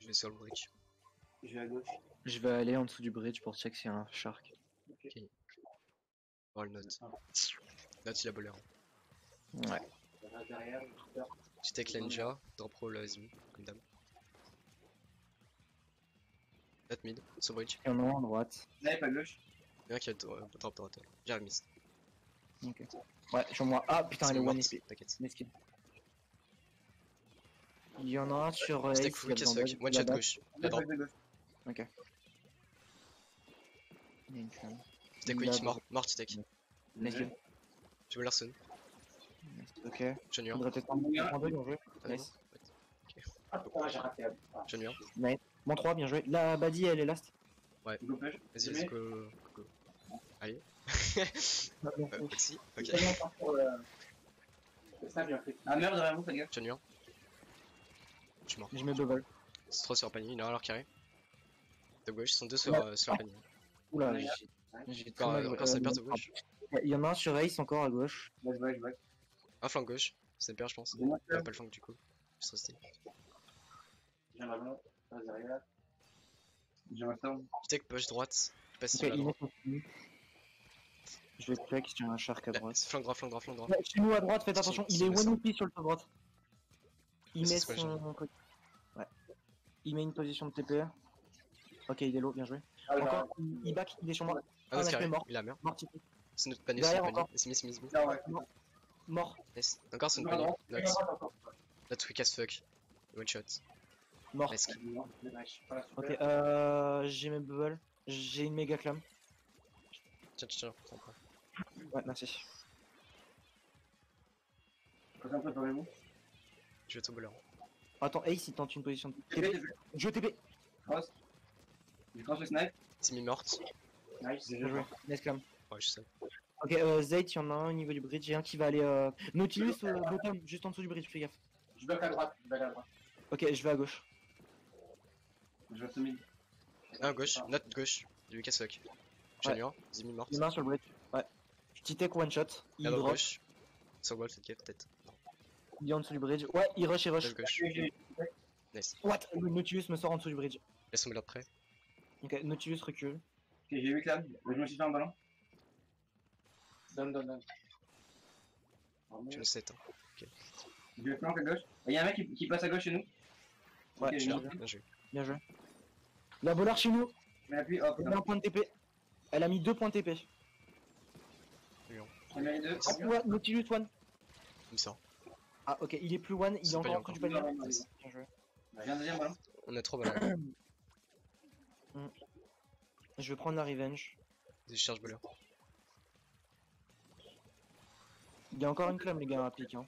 Je vais sur le bridge. Je vais à gauche. Je vais aller en dessous du bridge pour check s'il y a un shark. Ok. Oh le note. Note il a bolé. Ouais. Derrière, Tu take Lenja, drop roll Zim, comme d'hab. Note mid, sur le bridge. Il y en a un à droite. Snipe à gauche. Il y en a qui a drop droite. J'arrive miss. Ok. Ouais, sur moi. Ah putain, elle est one HP. T'inquiète. Mesquine. Il y en a un sur Stack Ace. full cast fuck. One shot gauche. La drop. Ok. Il y a une flamme. Stack weak, mort stack. Mesquine. Je veux l'Arson. Ok. John Yor. Faudrait peut-être prendre deux, bien joué. Nice. Ah putain, j'ai raté. John Yor. Nice. Mon 3, bien joué. La Buddy, elle est last. Ouais. Vas-y, let's go. Allez. Oxy. Ok. Ah merde, derrière vous, faites gaffe. John Yor. Je suis mort. Je mets bubble. C'est 3 sur panier, il y en a un à leur carré. De gauche, ils sont 2 sur leur panier. Oula, j'ai trop mal. Encore sniper de gauche. Il y en a un sur Ace encore à gauche. Un flanc gauche, sniper je pense. Pas le flanc du coup. Juste resté. J'aimerais bien, passe derrière. J'aimerais ça. Je take push droite, passe Ok, sur la droite. Je vais check s'il y a un shark à droite. Flanc droit, flanc droit, flanc droit. Ouais, chez nous à droite, faites attention, il est one OP sur le top droite. Il met c'est son... Ouais. Il met une position de TP. Ok, il est low, bien joué. Encore, il back, il est sur moi. Un autre est carré, mort. il a mort. Mort, TP. C'est notre panier, Derrière c'est notre encore. panier. C'est miss. Mort. Nice. Encore c'est notre panier. Notre weak as fuck. One shot. Mort. Nice. Ok, j'ai mes bubbles. J'ai une méga clam. Tiens, prends pas. Ouais, merci. Je vais te bowler. Attends, Ace, il tente une position de TP. Je TP. Cross. Je cross le snipe. C'est mi-morte. Nice. Bien joué. Nice clam. Ouais, je sais. Ok, Zayt, il y en a un au niveau du bridge. J'ai un qui va aller. Nautilus, bottom, juste en dessous du bridge, fais gaffe. Je bloque à droite. Ok, je vais à gauche. Je vais te mid. Un gauche, note gauche. Du weak as fuck. Junior, Zimi morte. Il y en a un sur le bridge. Ouais. Petit tech one shot. Il La drop. gauche. Sur wall, cette peut-être. Il est en dessous du bridge. Ouais, il rush. Left gauche. Nice. What? Le Nautilus me sort en dessous du bridge. Laisse-moi là près. Ok, Nautilus recule. Ok, j'ai 8 clams. Je me suis fait un ballon. Donne. Tu le sais, hein. Je vais flanquer à gauche. Il y a un mec qui passe à gauche chez nous. Ouais, Ok, Bien bien. joué. Bien joué. La bolard chez nous. Mais appuie, hop. Elle a un point de TP. Elle a mis 2 points de TP. On a les deux. Ah, ouais, Nautilus one. Il me sort. Ah, ok, il est plus one. Il est C'est encore pas en dessous du panier. Nice. Bien joué. J'ai un deuxième ballon. On a 3 ballons. Je vais prendre la revenge. Je cherche bowler. Il y a encore une clame, les gars, à pique. Hein.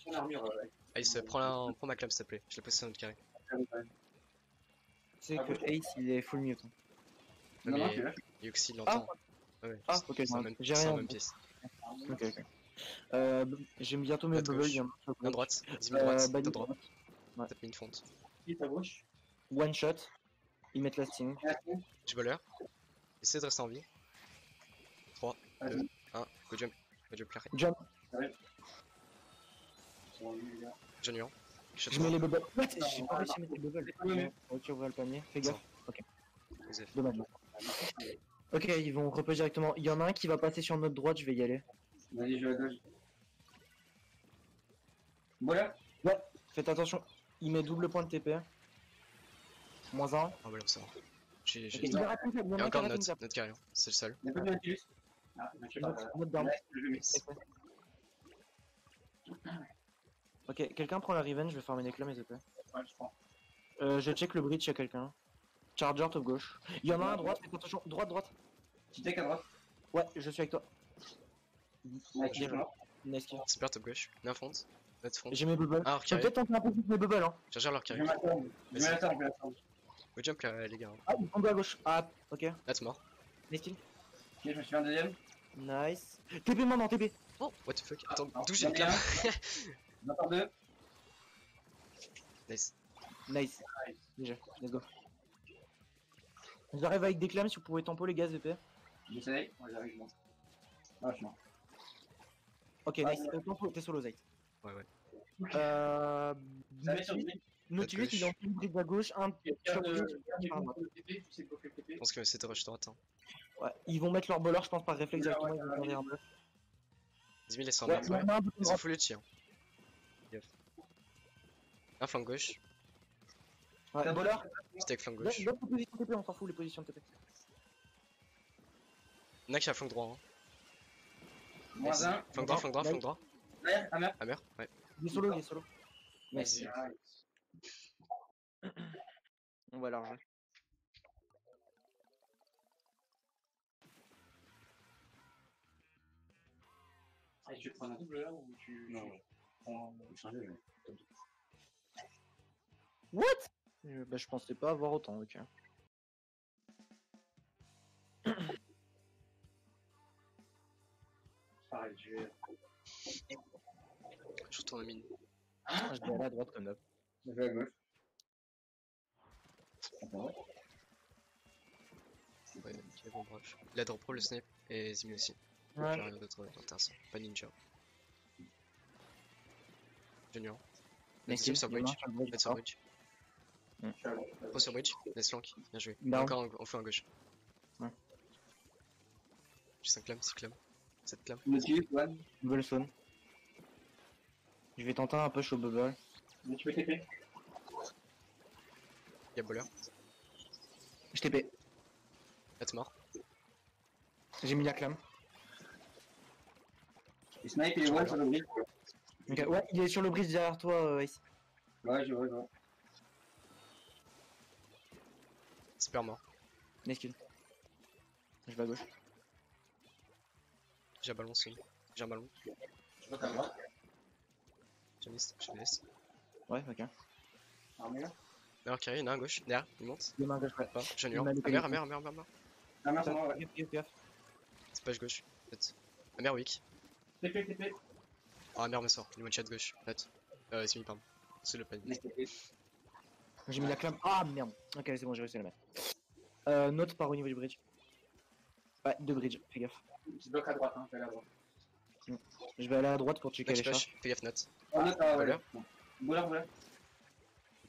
Son armure. Ice, prends ma clame s'il te plaît. Je l'ai posé sur notre carré. Tu sais que Ace, il est full mute. Hein. Non, non, Mais tu es là. Yoxi l'entend. Ouais, Ah, ok, c'est en même j'ai c'est en rien. même pièce. Ok. J'ai bientôt mes Note bubbles. gauche. Il y en a un Un droite, 10 000 droite, Buddy top droit. Ouais. T'as mis une fonte. Qui est à gauche? One shot. Ils mettent la sting. Je bowler. Essaye de rester en vie. 3, 2, 1, go jump. Go jump carré. Jump. Junior. Je mets les bubbles. What? J'ai pas réussi à mettre les bubbles. Ok, ouvrir le panier. Fais gaffe. Ok. Dommage. Ok, ils vont repos directement. Il y en a un qui va passer sur notre droite, je vais y aller. Vas-y, je vais à gauche. Voilà. Ouais, faites attention. Il met double point de TP. -1. Ah voilà, ça va. J'ai. Ok, il va rater, Il y a encore notre carré. C'est le seul. Il n'y a pas de Nautilus. Ah, je sais pas. Notre down. Je vais mix. Ok, quelqu'un prend la revenge, je vais farmer des clams et TP. Ouais, je prends. Je check le bridge, il y a quelqu'un. Charger, top gauche. Il y en a un à droite, faites attention. Droite. Petit tech à droite. Ouais, je suis avec toi. Nice, je suis mort. Nice kill. Super top gauche. Une fonte. Notre fonte. J'ai mes bubbles. Ah, Je vais carré. peut-être tenter un peu plus mes bubbles, hein. Je gère leur Je carré. vais m'attendre. Je vais m'attendre. Go jump les gars. Ah, il tombe à gauche. Ah, ok. That's mort. Nice kill. Ok, je me suis fait un deuxième. Nice. TP maintenant, TP. Oh, what the fuck. Attends, Ah, d'où j'ai une j'en ai clame. J'en entends deux. Nice. Nice. Déjà, let's go. J'arrive avec des clams si vous pouvez tempo les gaz VP. J'essaye. Ouais, j'arrive, je mort. Ah, je suis mort. Ok, nice. Tempo, t'es solo, Zayt. Ouais. Ça met sur le bridge. Nautilus, il est en bridge à gauche, un sur le bridge, un à droite. Je pense qu'il va essayer de rush droite. Hein. Ouais, ils vont mettre leur bowler, je pense, par réflexe directement, ils vont faire un peu. Zmi laisse un Ouais, mec, ouais. Ils ont full le tir. Un flanc gauche. Ouais, bowler. Steak flanc gauche. D'autres positions TP, on s'en fout les positions TP. Il y en a qui a flanc droit. Hein. Moins un. Flanc droit, flanc droit, flanc droit. Hammer. Hammer, ouais. Il est solo, il est solo. Nice. On va l'argent. Ah, tu veux prendre un double là ou tu. Non, on changer. What? Bah, je pensais pas avoir autant, ok. Pareil, je vais. Je retourne à mine. Je vais aller à droite comme d'hab. Je vais à gauche. Ouais, ok, bon, bref. Il a drop pro le snipe et Zimi aussi. Ouais. J'ai rien d'autre d'intéressant. Pas ninja. Junior. Let's team sur bridge. Let's sur bridge. Pro sur bridge. Let's flank. Bien joué. Encore on fait un gauche. Ouais. J'ai 5 clams, 6 clams, 7 clams. Nautilus, one. Bubble spawn. Je vais tenter un push au bubble. Tu peux TP. Y'a bowler. Je TP. Let's mort. J'ai mis la clame. Et snipe il est one sur le bridge. Ok, ouais, il est sur le bridge derrière toi, Ace. Ouais, je vois. Super mort. Nice kill. Je vais à gauche. J'ai un ballon aussi. J'ai un ballon. Je vois ta droite. Je laisse. Ouais, ok. Armure. Derrière carré, il y en a un à gauche. Derrière, il monte. Il y en a un gauche, ouais. Pas. Junior. Il m'a Hammer. Hammer, c'est moi, ouais. Gaffe. C'est page gauche. Peut-être. Hammer weak. TP. Ah, Hammer me sort. Il one shot gauche. Peut-être. Simi, pardon. C'est le panier. J'ai mis la clame. Ah merde. Ok, c'est bon, j'ai réussi à la mettre. Note par au niveau du bridge. Ouais, deux bridge, fais gaffe. Je bloque à droite, hein, je vais à droite. Je vais aller à droite pour checker les chats. Fais gaffe, note. Oh, note, Bowler. Bowler.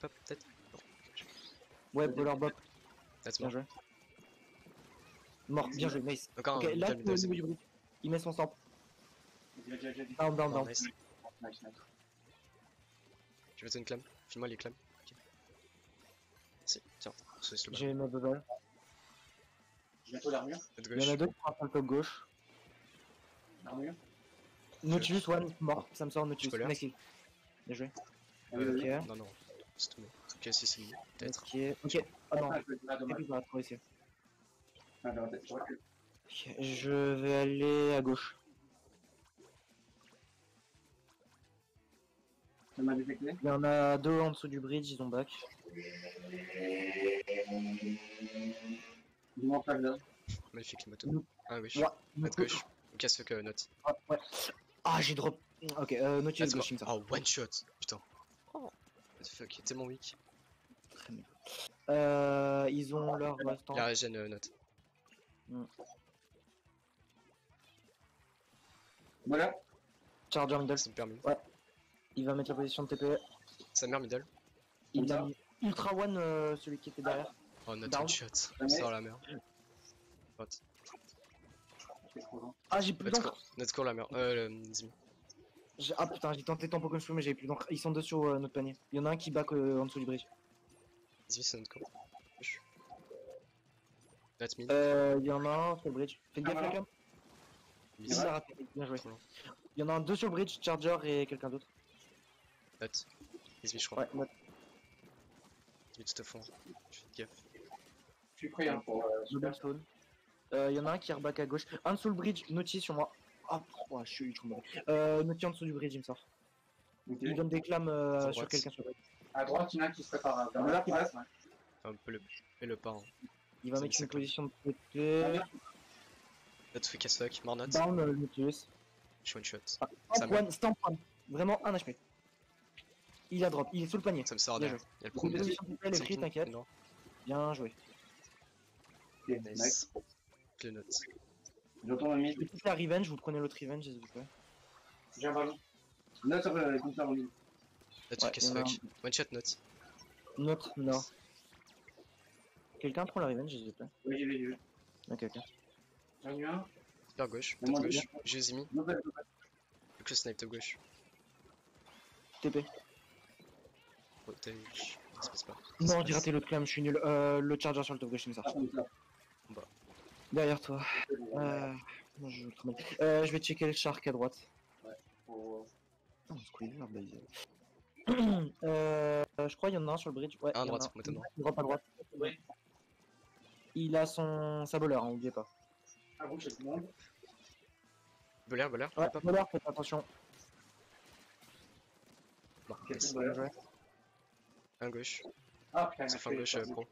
Pop, peut-être. Ouais, bowler bop. Let's Bien mort. joué. Mort, bien joué, nice. Encore Ok, un. là, c'est au niveau du bridge. Il met son stamp. Down. Nice. Je vais te une clame. File-moi les clames. Ok. Si, tiens. C'est le ballon. J'ai mes bubbles. Je mets toi l'armure. Let's Il y en a gauche. deux qui frappent le top gauche. L'armure. Nautilus, one, mort. Ça me sort Nautilus. Spoiler. Nice kill. Bien joué. Oui. Ok. Non. C'est tout bon. Ok, si, c'est bon. Peut-être. Ok. Ah non. Ah, je vais te Ok, on va trop essayer. je recule. Ok, je vais aller à gauche. Ça m'a détecté. Il y en a deux en dessous du bridge, ils ont back. Je m'en flash là. Magnifique les motos. Ah, gauche. Ouais. Note gauche. Ok, ce que note. Ah, ouais. Ah, j'ai drop. Ok, Nautilus Let's gauche, il me go. semble. Oh, one shot. Putain. Oh. What the fuck, il est tellement weak. Très bien. Ils ont leur stand. Il a régène note. Voilà. Charger middle. Ça me permet. Il va mettre la position de TP. Sa mère middle. Il a mis Ultra One, celui qui était derrière. Oh, note Down. one shot. Sors la merde. What? Ah, j'ai plus d'encre. Let's go la merde. Zimi. Ah putain, j'ai tenté tempo comme je peux, mais j'avais plus d'encre. Ils sont deux sur notre panier. Il y en a un qui back en dessous du bridge. Zimi, c'est notre go. Let's mid. Il y en a un sur le bridge. Faites gaffe, les cam. Il a raté. Bien joué. Il y en a un deux sur le bridge, Charger et quelqu'un d'autre. Note. Zimi, je crois. Ouais, note. Zimi, tout à fond. Fais gaffe. Je suis prêt hein, pour. Double stone. Il y en a un qui reback à gauche. Un sous le bridge, Naughty sur moi. Ah, oh, je suis mauvais. Naughty en dessous du bridge, il me sort. Il donne des clames sur quelqu'un sur le bridge. À droite, il y en a un qui se prépare. Bowler qui passe. Un peu le pas. Hein. Il va Ça mettre me une position de TP. Note fait casse fuck. Mort note. Down, Nautilus. Je one shot. Stamp one, stamp one. Vraiment un HP. Il a drop, il est sous le panier. Ça me sort Bien derrière. Il y a le Une premier. position de TP, elle est free, t'inquiète. Non. Bien joué. Nice. Je le note. J'entends le mid. Je vais la revenge, vous prenez l'autre revenge, s'il vous plaît. J'ai un ballon. Note sur le compteur en mid. Note fait casse fuck. One shot note. Notre nord. Quelqu'un prend la revenge, s'il te plaît? Oui, j'y vais. Ok, ok. J'en ai un. Super gauche, top gauche. J'ai Zimi. Le que snipe top gauche. TP. Protège. Ça se passe pas. Non, j'ai raté l'autre clam, je suis nul. Le charger sur le top gauche, il me sort. Bah. Derrière toi. Moi, je joue trop mal. Je vais checker le shark à droite. Ouais. Oh, squeeze, je crois qu'il y en a un sur le bridge. Ouais, Un à il y en a droite, un. maintenant. Il drop à droite. Oui. Il a son voleur, hein, oubliez pas. À gauche, c'est tout le monde. Voleur. Ouais, voleur, faites attention. Bon, Quel nice. voleur? Un gauche. Ah putain, C'est fin gauche pro.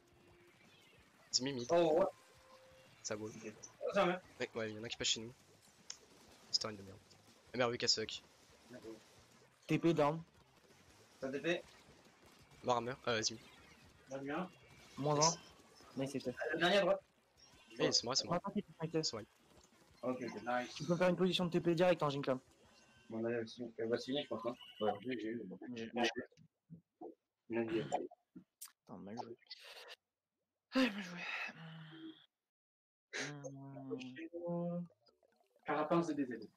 Zimi mid. Oh ouais. Ça boule. Jamais. Ouais, il y en a qui passent chez nous. Story de merde. Merde, oui, suck. TP down. Ça TP. Mort à meurt. Zimi. J'en ai un. Moins 1. Nice, c'est fait. Le dernier à droite. Eh, c'est moi. C'est moi. Ok, nice. Tu peux faire une position de TP direct en Jinclam. Bon, là, elle va signer, je pense. Hein. Ouais, j'ai eu. Attends, mal joué. Ah, mal joué. Carapace de DZ.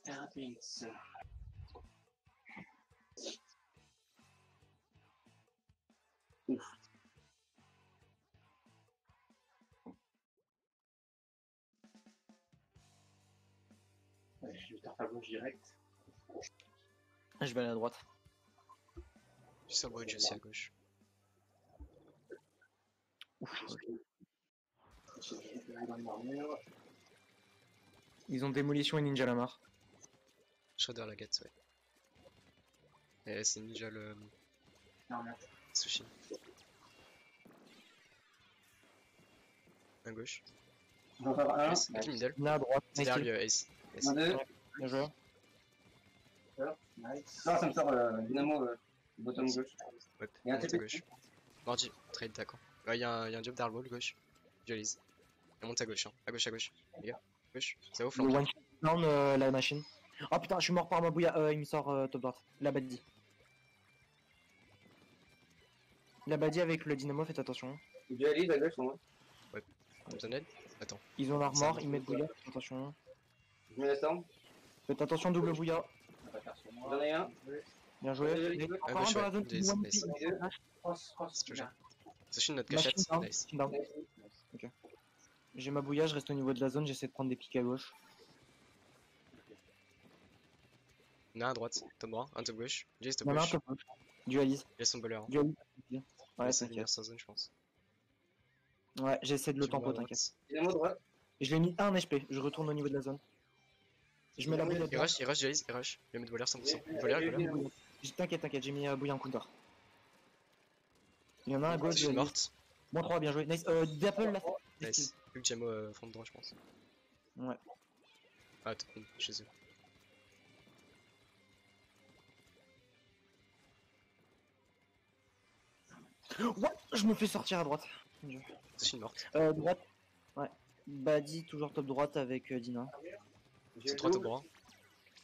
Carapace. Ouf. Ouais, je vais faire à gauche direct. Je vais aller à droite. Je suis sur bridge aussi à gauche. Ouf. Ils ont démolition et ninja lamar. Shredder la gate, ouais. Et c'est ninja le. Non, merde. Sushi. Un gauche. On va faire un. Ace, avec middle. Là à droite. C'est derrière lui, Ace. Un, deux. Bien joué. Nice. Non, ça me sort Dynamo bottom gauche. Ouais, Il y a un monte à TP. gauche. Mordi, trade, d'accord. Ouais, il y a un job d'arbol gauche. Dualise. Il monte à gauche, hein. À gauche, les gars. Gauche. C'est au Le flanc. one shot down la machine. Oh putain, je suis mort par ma bouilla. Il me sort top droite. La badie. La badie avec le dynamo, faites attention. Dualise à gauche, pour moi. Ouais. Besoin d'aide? Attends. Ils ont l'armor, ils mettent bouilla, faites attention. Je mets la storm. Faites attention, double bouilla. J'en ai un. Bien joué. À Encore gauche, un dans la ouais. zone. Dualise, One nice. pick. C'est toujours. Sushi, notre Machine cachette. down. Nice. Down. Ok. J'ai ma bouilla, je reste au niveau de la zone, j'essaie de prendre des pics à gauche. Il y en a un à droite. Top droit. Un top gauche. Dualise, top Il y en a un gauche. top gauche. Dualise. Il a son voleur. Dualise. Ouais, C'est t'inquiète. sa zone, je pense. Ouais, j'essaie de le tempo, Droite. t'inquiète. Dynamo droite. Je l'ai mis 1 HP, je retourne au niveau de la zone. Je mets la bouille Il rush, Dualise, il rush. Il va mettre voleur 100%. Voleur. T'inquiète, j'ai mis bouille en counter. Il y en a un à gauche. Sushi morte. Moins 3, bien joué. Nice. D'Apple là. Nice. Plus que Jamo front droit, je pense. Ouais. Ah, top mid, chez eux. Ouais, je me fais sortir à droite. Sushi morte. Droite. Ouais. Badi toujours top droite avec Dina. C'est 3 top droit.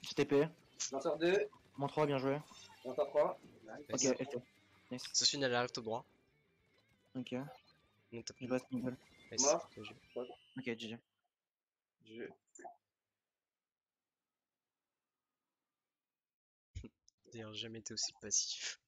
JTP. J'en sors 2. Moins 3, bien joué. J'en sors 3. Ok, Nice. FT. Nice. Sushi il arrive top droit. Ok. Non, top Je mid. passe middle. Nice. Mort. Bien joué. Ok, GG. D'ailleurs, jamais été aussi passif.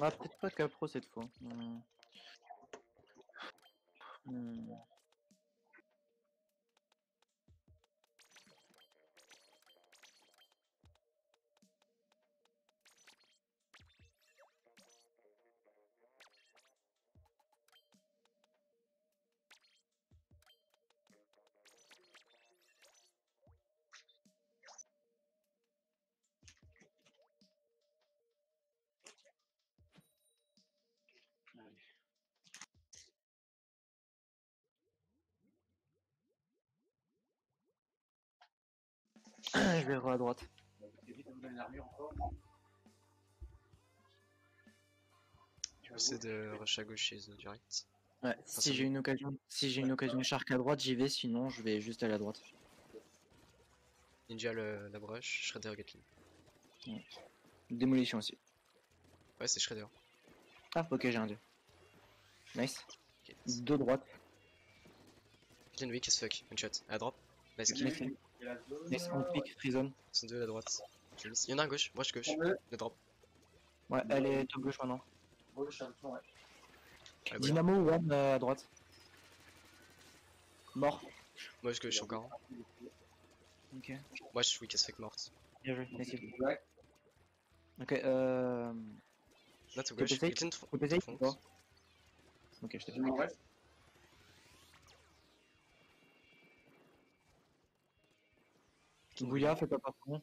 Ah, peut-être pas Capro cette fois. Je vais à droite. Je vais essayer de rush à gauche chez eux direct. Ouais, si j'ai une occasion shark à droite, j'y vais, sinon je vais juste aller à droite. Ninja la brush, Shredder Gatling. Ouais. Démolition aussi. Ouais, c'est Shredder. Ah, ok, j'ai un dieu. Nice. Okay. Deux droites. Gatling weak as fuck, one shot. À droite. Nice kill. Nice, on pick, free zone. Ils sont deux à droite. Il y en a à gauche, brush gauche. Le drop. Ouais, elle est top gauche maintenant. Ah, Dynamo ou One à droite. Mort. Moi je gauche encore. Ok. Moi je suis weak as fuck morte. Bien joué, nice. Ok, Là tout gauche. Gatling front. Ok, je t'ai fait. Bouya, fais pas partout.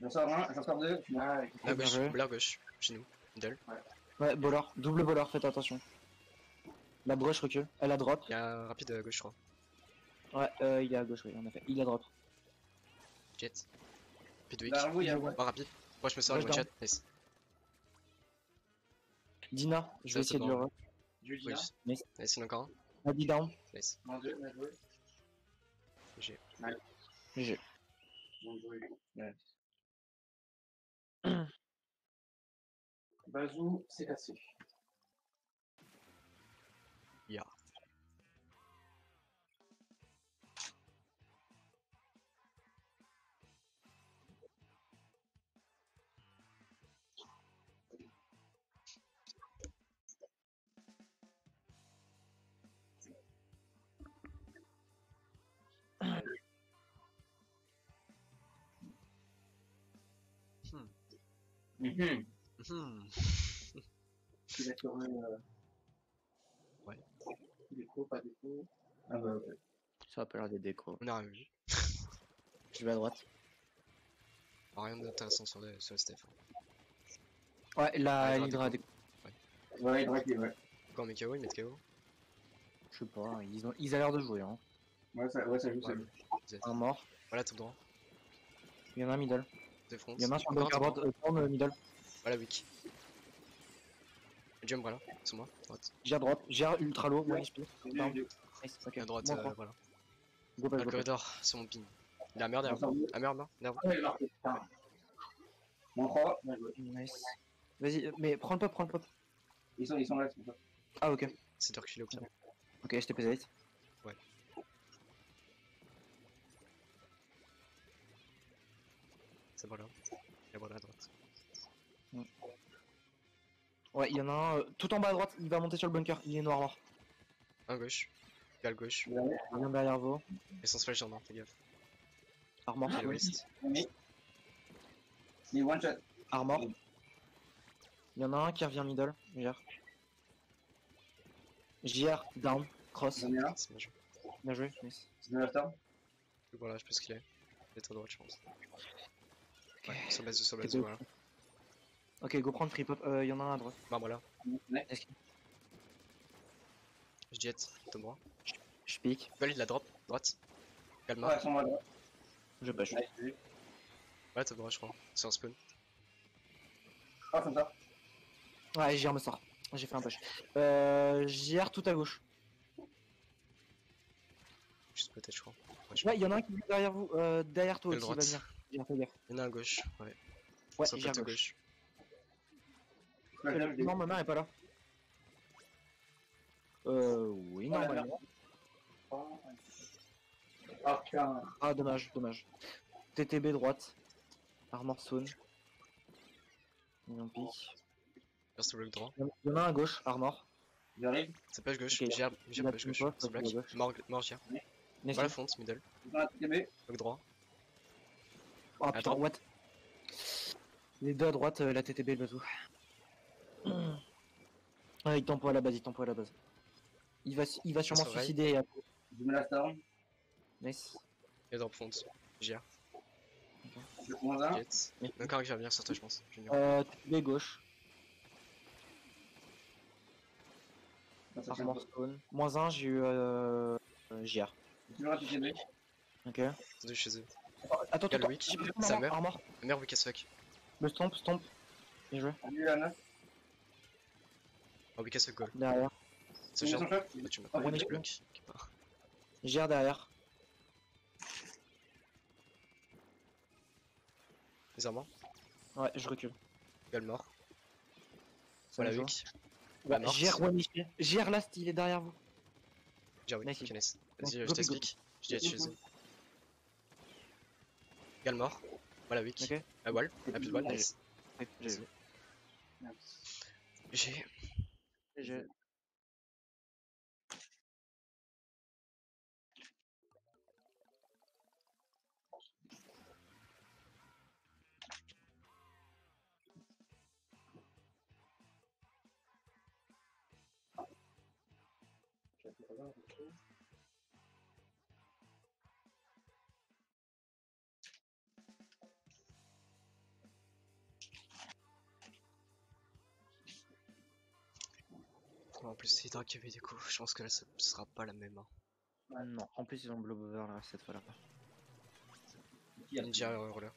J'en sors deux. Là gauche, là gauche, chez nous. Middle. Ouais, bowler, double bowler, faites attention. La brush recule, elle a drop. Il y a un rapide à gauche, je crois. Ouais, il est à gauche, oui, en effet. Il a drop. Jet. Rapide weak. Pas rapide. Moi je me sors, je me chat. Nice. Dina, je vais essayer de le rush. Oui. Nice, il y en a encore un. Adi down. Nice. GG. GG. Bazou, c'est cassé. Yeah. Tu l'as tourné. Ouais. Déco, pas déco. Ah bah ouais. Ça va pas l'air des décos. On a rien vu. Je vais à droite. Rien d'intéressant sur le Steph. Ouais, la Hydra a déco. Ouais, Hydra qui est ouais. Encore mes KO, ils mettent KO. Je sais pas, ils ont l'air de jouer. Hein. Ouais, ça joue, ça joue. Un mort. Voilà, tout droit. Il y en a un middle. De front. Il y en a un sur le bunker droite, tourne middle. Voilà, weak. Jump, voilà, sur moi, droite. J'ai à droite, j'ai ultra low, moi XP. Nice, ok. À droite, voilà. Go Un corridor sur mon ping. Il a merde, ah merde, merde. Mon 3, nice. Vas-y, mais prends le pop, prends le pop. Ils sont là, c'est ça. Ah, ok. C'est de reculer au pire. Ok, je t'ai pesé vite. Ouais. C'est voilà. Et voilà à droite. Ouais, il y en a un tout en bas à droite, il va monter sur le bunker, il est noir mort. Un gauche. Gal gauche. Il vient derrière vous. Et sans splash jardin, fais gaffe. Armor. Il est west. Il one shot. Armor. Il y en a un qui revient middle. JR down. Cross. C'est bien joué. Bien joué. Nice. Voilà, je peux skiller. Il est à droite, je pense. Ouais, sur base de voilà. Ok, go prendre free pop. Il y en a un à droite. Bah voilà. Je jet, de moi. Je pique. Il la drop, droite. Calme. Ouais, sur droite. Je push. Ouais, t'as droit, je crois. C'est un spawn. Ah, comme ça. Ouais, JR me sort. J'ai fait un push. JR tout à gauche. Juste peut-être, je crois. Ouais, il y en a un qui est derrière vous. Derrière toi aussi, il va venir. Il y en a un à gauche, ouais. Ouais, JR à gauche. Ouais, non, ma mère est pas là. Oui, normalement. Ah, dommage, dommage. TTB droite. Armor zone. On pique. Merci bloc droit. Il y en a un à gauche, armor. J'arrive. C'est page gauche, j'ai page gauche. C'est black. Mort, JR. Voilà, fonte, middle. Bloc droit. Oh putain, what? Les deux à droite, la TTB, le bazou. Ouais, il tempo à la base, il va sûrement suicider. Je mets la storm. Nice. Et drop fonte. JR. Je prends un. Encore un qui va venir sur toi, je pense. TTB gauche. Armor spawn. -1, j'ai eu JR. Toujours un TTB. Ok. Deux chez eux. Attends, Gal weak. j'ai pris Ça meurt. armor. Merde weak as fuck. Le stomp. Bien joué. Oh weak as fuck goal. Derrière. Ça gère. Tu m'as pas One mis HP. bloc. Gère derrière. Les armors. Ouais, je recule. Gal mort. Ça Voilà me joue. weak. Ouais, gère One HP. Gère Last, il est derrière vous. Gère weak. Nice. Ok, nice. Vas-y, Go, je go, t'explique. Je dis être chez eux. Gal mort. Voilà weak. Ok. La wall. La plus de wall. Nice. J'ai vu. J'ai. En plus, c'est Hydra qui avait des coups. Je pense que là, ce sera pas la même. Hein. Non, en plus ils ont blob over là cette fois là. Ninja roller.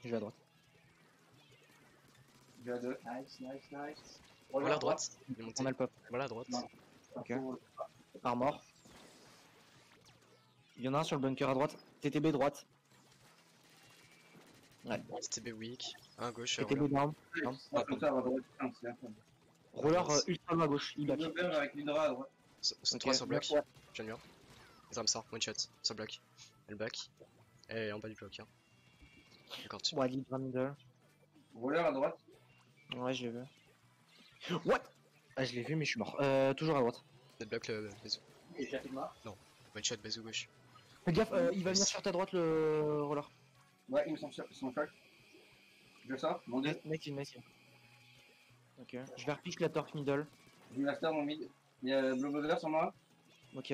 Je vais à droite. Nice. Voilà à droite. Il est monté. On a le pop. Voilà à droite. Ok. Armor. Il y en a un sur le bunker à droite. TTB droite. Ouais. TTB weak. Un à gauche. TTB down. Roller ultra loin à gauche. Il back. Sont trois sur bloc. J'aime bien. Ça me sort. One shot. Sur bloc. Elle back. Et en bas du bloc. Hein. Encore dessus. Ouais, Hydra middle. Roller à droite. Ouais, je l'ai vu. What? Ah, je l'ai vu, mais je suis mort. Toujours à droite. Net bloc le Bézou. Non. One shot Bézou gauche. Fais gaffe, il va venir sur ta droite le roller. Ouais, il me semble son choc. Je sors, mon dieu. Nice. Ok. Je vais repique la torque middle. J'ai master mon mid. Il y a Blob Over sur moi. Ok.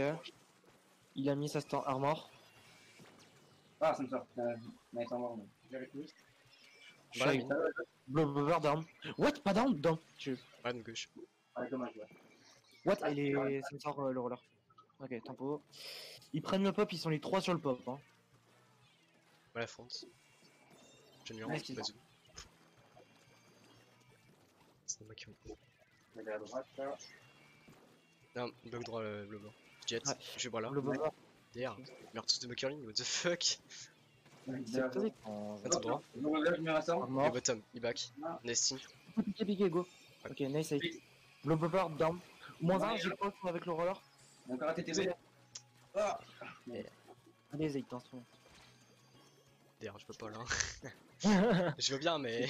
Il a mis sa stand armor. Ah, ça me sort. Nice armor. J'avais tout. Voilà, mine. Blob over down. What? Pas down? Down. Ouais, de gauche. Ouais, dommage, ouais. What? Il est. Ça me sort le roller. Ok, tempo. Ils prennent le pop, ils sont les 3 sur le pop. Hein. Voilà, fonce. J'aime bien. Nice. Bézou. C'est moi qui. Je vais à droite, là. Non, bloc droit le blanc. Jet. Ouais. Je vais voir là. Blob over. Derrière. Merde, tous de buckerling. What the fuck? C'est étonné quand. Attends, droit. Blob Over, je mets un sort. Et Armor. bottom. Il back. Nesting. Piqué, go. Ok, nice. Blob over down. Moins 1, j'ai pas avec le roller. Encore un TTB. Ah. Allez, Zayt, dans ce moment. Derrière, je peux pas là. Je veux bien, mais.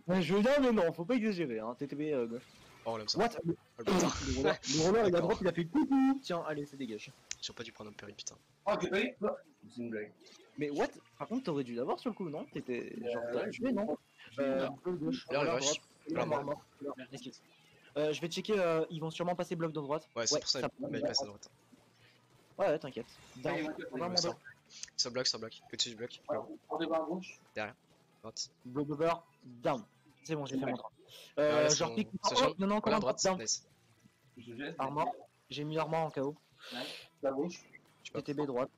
Ouais, je veux bien, mais non, faut pas exagérer. Hein. TTB gauche. Oh, là, ça. What? Oh, le putain. Le roller, il a drop, il a fait coucou. Tiens, allez, c'est dégage. J'aurais pas dû prendre un peri, putain. Oh, j'ai pas eu. C'est une blague. Mais what? Par contre, t'aurais dû l'avoir sur le coup, non? T'étais genre t'aurais tué, non? Gauche. Là, le rush. Là, mort. Je vais checker, ils vont sûrement passer bloc de droite. Ouais, c'est pour ça, mais il passe à droite. Ouais, t'inquiète. Ça bloque. Au-dessus du bloc. On débat à gauche. Derrière. Droite. Bloc over, down. C'est bon, j'ai fait mon train. Ouais, Genre pique. Non, encore la un droite. down. Nice. Je jette. Armor. J'ai mis armor en KO. La gauche. Je sais pas. TTB droite.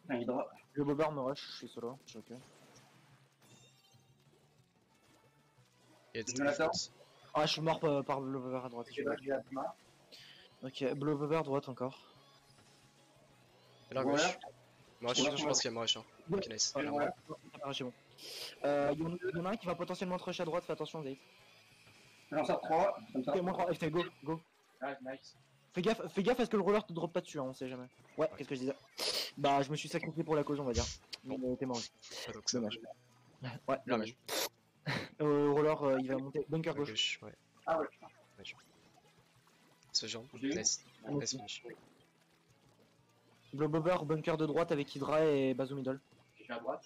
Un Hydra. Le bobber me rush, je suis solo. Je suis ok. Et Je la sors. Ah, je suis mort par le bobber à droite. Ok, bobber droite encore. Là, gauche. Moi, je pense qu'il y a Morash. Ok, nice. Ouais, c'est bon. Il y en a un qui va potentiellement te rush à droite, fais attention, Zayt. J'en sors 3. Ok, moi 3, FT, go. Nice. Fais gaffe à ce que le roller te drop pas dessus, hein, on sait jamais. Ouais, qu'est-ce que je disais? Bah, je me suis sacrifié pour la cause, on va dire. Mais t'es mort aussi. Ah, donc ça Dommage. Ouais, dommage. Roller, il va monter bunker gauche. Ouais. Ah ouais. Ce genre. J'ai eu. Nice. Nice finish. Blobber, bunker de droite avec Hydra et Bazoo middle. Je suis à droite.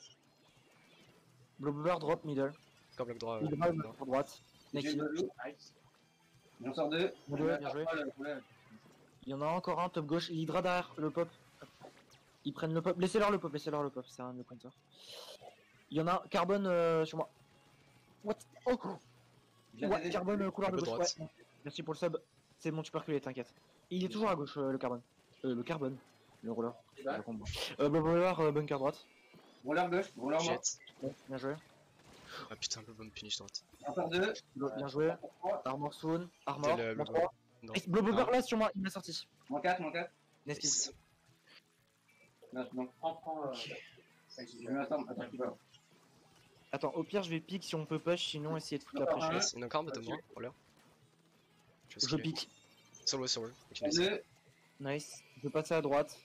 Blobber, drop middle. Encore bloc droit. Hydra, pour droite. J'ai Next. Nice. J'en sors 2. Bien joué. Il y en a encore un, top gauche. Hydra derrière, le pop. Ils prennent le pop. Laissez-leur le pop, c'est un de pointer. Il y en a un, carbone sur moi. What? Oh! Ouais, carbone couloir de gauche. Ouais. Merci pour le sub. C'est bon, tu peux reculer, t'inquiète. Il est toujours à gauche, le carbone. Le carbone. Le roller. Et bah, Roller, bunker droite. roller gauche, roller mort. Jet. Bon, bien joué. Ah putain, le bomb punish droite. Encore 2. Bien joué. Armor Soon. Armor. Le Mon bomb. 3. Non. Blobover Ah. là sur moi, il m'a sorti. Moins 4, moins 4. Nice. Non, prends. Je vais m'attendre, attends, qui va. Attends, au pire, je vais pique si on peut push, sinon essayer de foutre la pression. Il y en a encore un bottom moi, roller. Je pique. Sur le. Ok, nice. 2. Nice. Je vais passer à droite.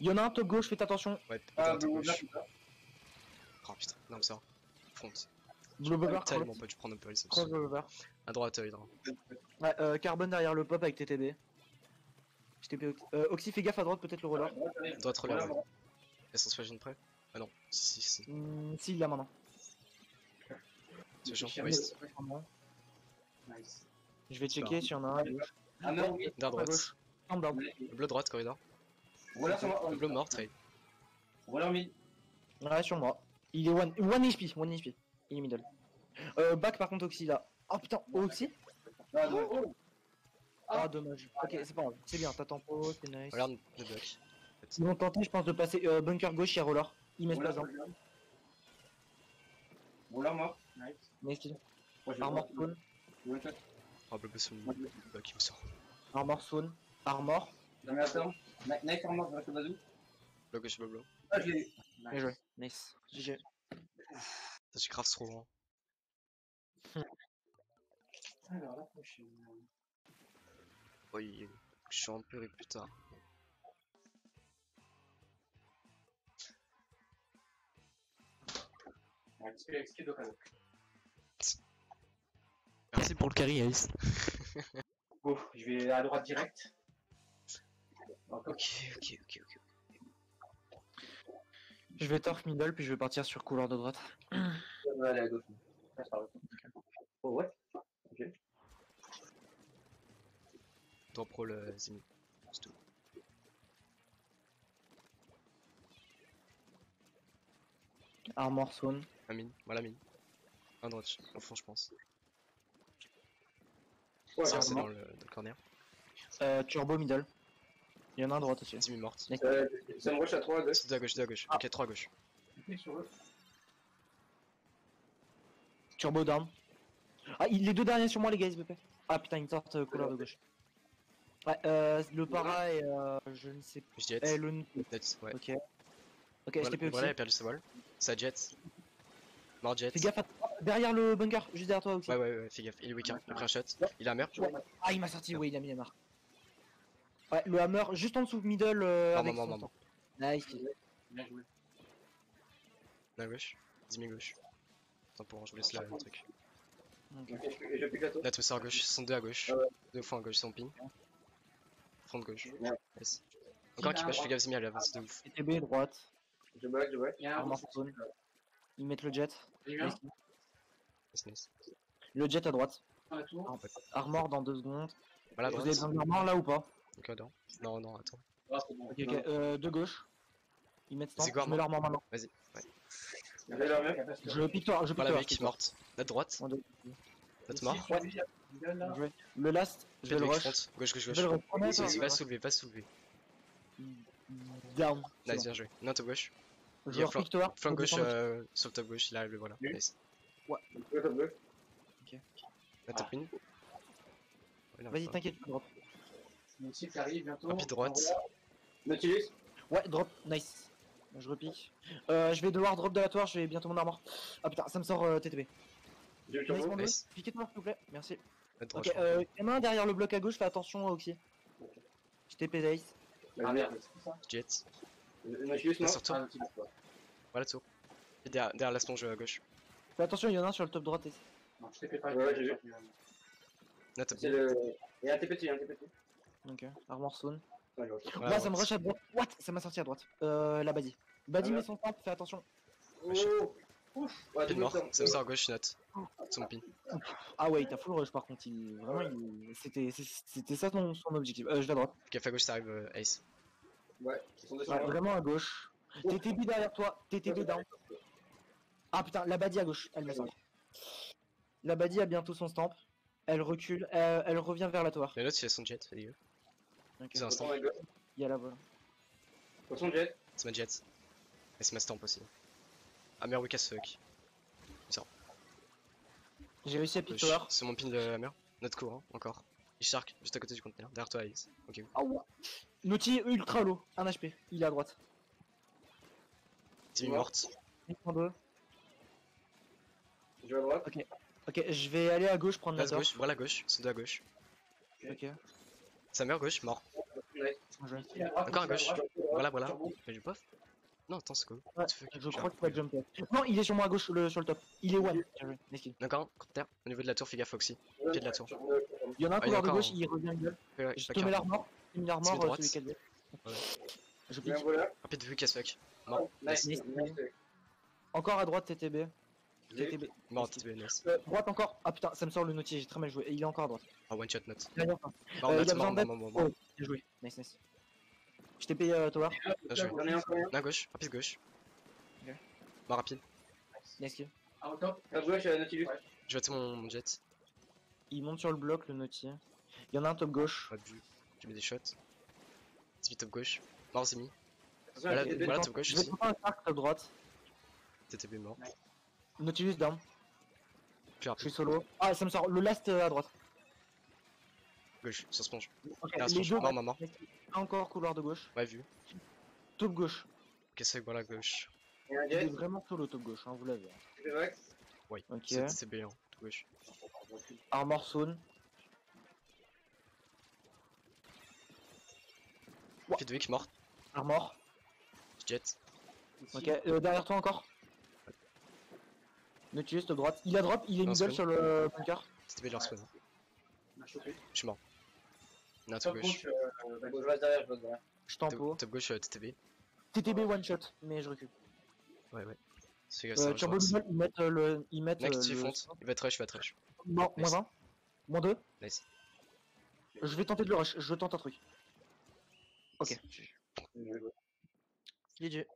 Il y en a un top gauche, faites attention. Ouais, Ah, putain, bon, gauche. Oh putain, non mais ça. Front. Blobover. Tellement pas dû prendre un peu les Cross Blobover. à droite, Hydra. Ouais, Carbone derrière le pop avec TTB. Je TP Oxy, fais gaffe à droite, peut-être le roller. Droite, roller, ouais. Essence Fashion prêt? Ah non, si. Si, il l'a maintenant. C'est chiant, waste. Nice. Je vais checker s'il y en a un à gauche. Ah non, oui. Dar droite. gauche. En down. Le bleu droite, corridor. Roller sur moi. Le bleu mort, trade. Roller mid. Ouais, sur moi. Il est one HP. Il est middle. Back par contre, Oxy là. Oh putain, Oxy? Ah non. Ah, dommage. Ok, c'est pas grave. C'est bien, t'as tempo, c'est nice. Regarde le bloc. Ils vont tenter, je pense, de passer bunker gauche, il y a roller. Il met pas Roller mort. Nice. Moi, je Armor vais spawn. Oh, bleu sur le bloc, il me sort. Armor spawn. Armor. Non mais attends. Nice armor, je reste au bazou. Bleu gauche, bleu. Ah, je l'ai eu. Bien joué. Nice. GG. Ça se grave trop loin. Alors la prochaine. Oui, je suis un peu plus tard. XP de cadeau. Merci pour le carry, Alice. Bon, je vais à droite direct. Ok. Je vais torque middle, puis je vais partir sur couloir de droite. On va aller à gauche. Oh ouais. Ok. Drop roll Zimi. C'est tout. Armor spawn. La mine, voilà mine. Un droite, au fond je pense. Ouais, Ça c'est armor. dans le corner. Turbo middle. Il y en a un droite aussi. Zimi morte. Ça me rush à 3 à 2. C'est deux à gauche. Ok, 3 à gauche. Turbo down. Ah, les deux derniers sur moi, les gars, s'il vous plaît. Ah putain, ils sortent couloir de gauche. Ouais, le para et je ne sais pas. Je jet. Eh, le. Net, ouais. Ok. Ok, je TP aussi. Voilà, il a perdu sa voile. Ça jet. Mort jet. Fais gaffe à... derrière le bunker, juste derrière toi aussi. Ouais, fais gaffe. Il est weak, hein. Il a pris un shot. Il a un hammer. Ah, il m'a sorti, oui, il a mis la marque. Ouais, le hammer, juste en dessous, middle. Avec son temps. Nice. Bien joué. À gauche. Zimi gauche. Attends, pour je vous laisse là le truc. Ok. Je pique à toi. Là, tout ça à gauche. Ils sont deux à gauche. Ouais. Deux fois à gauche, ils sont ping. Front de gauche. Ouais. Yes. Encore qui push, fais gaffe Zimi, elle avance de ouf. TTB droite. Je back. Il y a un Armor spawn. Ils mettent le jet. Nice. Le jet à droite. Ah, ouais. Armor dans 2 secondes. Voilà, Vous droite. avez besoin d'armor là ou pas? Ok, non. Non, attends. Ok, de gauche. Ils mettent stand. C'est quoi, Je mets l'armor maintenant. Vas-y. Ouais. Je pique toi, je pique Voilà, toi. mec, morte. La droite. Notre mort. Bien joué. Le last, je vais le rush. Front. Gauche. Je vais le rush. Va soulever. Down. Nice, bien joué. Non, top gauche. Je Il y a repique toi. Flanc gauche sur le top gauche, il arrive, le voilà. Oui. Nice. Ok. La top mine. Vas-y, t'inquiète, drop. Qui arrive bientôt. Rapide droite. Nautilus. Ouais, drop, nice. Je repique. Je vais devoir drop de la tour, je vais bientôt mon armor. Ah putain, ça me sort TTB. J'ai le Nice, turbo. mon bleu. Nice. Piquez-toi, s'il vous plaît. Merci. La droite, Ok, je crois. il y en a un derrière le bloc à gauche, fais attention Oxy. Je TP Dace. Ah merde. Jet. Nautilus, non. Sur toi. Voilà, tour. Et derrière la sponge à gauche. Fais attention, il y en a un sur le top droite. Non, je TP pas. Ouais, j'ai vu. La top C'est mine. le. Il y a un TP dessus, Ok, armor zone. Voilà, Moi ça me droite. rush à droite. What? Ça m'a sorti à droite. La Badi. Badi Ah, met son temple, fais attention. Oh. Ouf. Ouais, Pin tout mort. le temps. Ça me sort à gauche, note. Son pin. Ah ouais, il t'a full rush par contre. C'était ça son objectif. Je vais à droite. Gaffe à gauche, ça arrive Ace. Ouais, ils sont deux sur Ouais, moi. vraiment à gauche. TTB derrière toi. TTB down. Ah putain, la Badi à gauche. Elle m'a sorti. La Badi a bientôt son stamp. Elle recule. Elle revient vers la tour. Mais l'autre, il a son jet, fais dégueu. Ok. Ils ont un stand. Il y a la balle. Attention, Jet. C'est ma jet. Et c'est ma stamp aussi. Hammer weak as fuck. J'ai réussi à pick tower. C'est mon pin de Hammer. Notre coup, hein, encore. Il shark juste à côté du conteneur. Derrière toi, Alice. Ok. Ah ouais. Naughty ultra low, 1 HP, il est à droite. Timmy morte. En deux. Je vais à droite. Ok, je vais aller à gauche prendre la Reste tour. gauche, voilà gauche. Sont deux à gauche. Ok. Sa mère gauche, mort. Nice. Je... Encore à gauche. Voilà. Mais du pof. Non, attends, c'est quoi? Ouais, je crois qu'il va jump up. Non, il est sur moi à gauche sur le top. Il est one. Bien joué, nice kill. D'accord, terre. Au niveau de la tour, fais gaffe aussi. Pied de la tour. Il y en a un Ah, il y a couloir de encore gauche, un. il revient middle. Ouais, Je pas te mets qu'un. l'armor. Je mets l'armor, droite. celui qui a le Ouais. Je Bien, pique. voilà. Rapide weak as fuck. Mort. Nice. Nice. Nice. Encore à droite, TTB. TTB. Mort, TTB, nice. Droite encore. Ah putain, ça me sort le Naughty, j'ai très mal joué. Et il est encore à droite. Ah, one shot note. Derrière, Mort, il a note, besoin d'aide. mort. Oh, bien joué. Nice. Je t'ai payé tower. Bien joué. J'en ai encore un. À gauche, rapide gauche. Ok. Mort rapide. Nice kill. Ah, encore. À gauche, Nautilus. Je vais mettre mon jet. Il monte sur le bloc, le Naughty. Il y en a un top gauche. Pas de vue. Je mets des shots. Zimi top gauche. Mort Zimi. Attention, Voilà, TTB. voilà top gauche Je vais aussi. prendre un arc top droite. TTB mort. Nautilus down. Plus Je rapide. suis solo. Ah, ça me sort le last à droite. Gauche, sur sponge. Ok, Ah, les sponge. deux. Mort. Encore couloir de gauche. Ouais, vu. Top gauche. Ok, c'est voilà gauche. Et un Il est jet. vraiment solo top gauche, hein, vous l'avez. Je vais max. Oui, Ok. c'est TTB, hein, tout gauche. Armor zone. Rapide weak, mort. Armor. Jet. Ok, derrière toi encore. Nautilus top droite. Il a drop, il est Non, middle c'est sur le bunker. TTB leur spawn. On a chopé. Je suis mort. Non, top Top gauche. gauche, je reste derrière, Je tempo. Top gauche, TTB. TTB one shot, mais je recule. Ouais. C'est que ça Turbo rejoint. middle, ils mettent Mec, le... tu fonte. Il va être rush, Non, Nice. moins 1. Moins 2. Nice. Je vais tenter de le rush, je tente un truc. Ok. GG.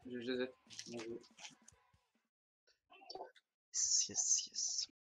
Je les ai.